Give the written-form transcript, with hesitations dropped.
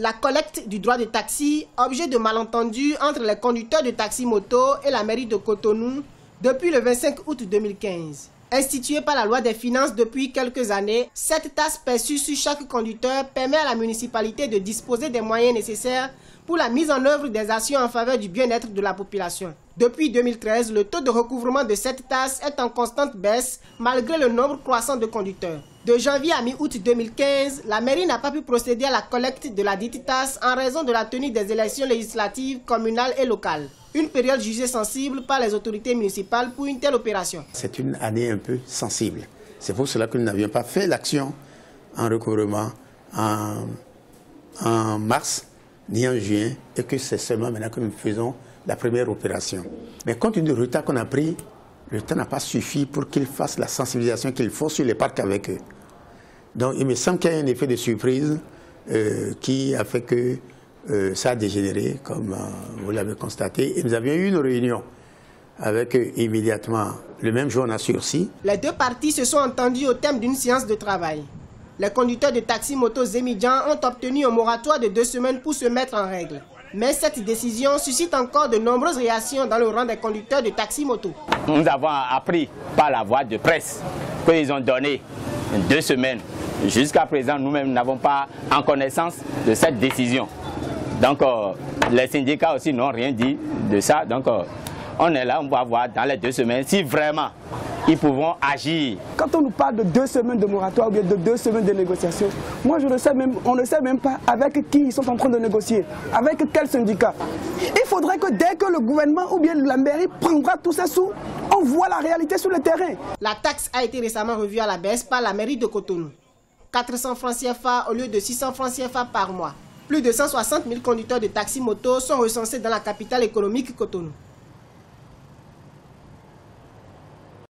La collecte du droit de taxi, objet de malentendu entre les conducteurs de taxi-moto et la mairie de Cotonou depuis le 25 août 2015. Instituée par la loi des finances depuis quelques années, cette taxe perçue sur chaque conducteur permet à la municipalité de disposer des moyens nécessaires pour la mise en œuvre des actions en faveur du bien-être de la population. Depuis 2013, le taux de recouvrement de cette taxe est en constante baisse malgré le nombre croissant de conducteurs. De janvier à mi-août 2015, la mairie n'a pas pu procéder à la collecte de la dite taxe en raison de la tenue des élections législatives, communales et locales. Une période jugée sensible par les autorités municipales pour une telle opération. C'est une année un peu sensible. C'est pour cela que nous n'avions pas fait l'action en recouvrement en mars ni en juin et que c'est seulement maintenant que nous faisons la première opération. Mais compte tenu du retard qu'on a pris, le temps n'a pas suffi pour qu'ils fassent la sensibilisation qu'il faut sur les parcs avec eux. Donc il me semble qu'il y a un effet de surprise qui a fait que ça a dégénéré, comme vous l'avez constaté. Et nous avions eu une réunion avec immédiatement, le même jour on a sursis. Les deux parties se sont entendues au thème d'une séance de travail. Les conducteurs de taxi-moto Zémidjan ont obtenu un moratoire de 2 semaines pour se mettre en règle. Mais cette décision suscite encore de nombreuses réactions dans le rang des conducteurs de taxi-moto. Nous avons appris par la voie de presse qu'ils ont donné 2 semaines. Jusqu'à présent, nous-mêmes n'avons pas en connaissance de cette décision. Donc, les syndicats aussi n'ont rien dit de ça. Donc, on est là, on va voir dans les 2 semaines si vraiment ils pourront agir. Quand on nous parle de 2 semaines de moratoire ou bien de 2 semaines de négociation, moi je ne sais même, on ne sait même pas avec qui ils sont en train de négocier, avec quel syndicat. Il faudrait que dès que le gouvernement ou bien la mairie prendra tous ces sous, on voit la réalité sur le terrain. La taxe a été récemment revue à la baisse par la mairie de Cotonou. 400 francs CFA au lieu de 600 francs CFA par mois. Plus de 160 000 conducteurs de taxi-moto sont recensés dans la capitale économique Cotonou.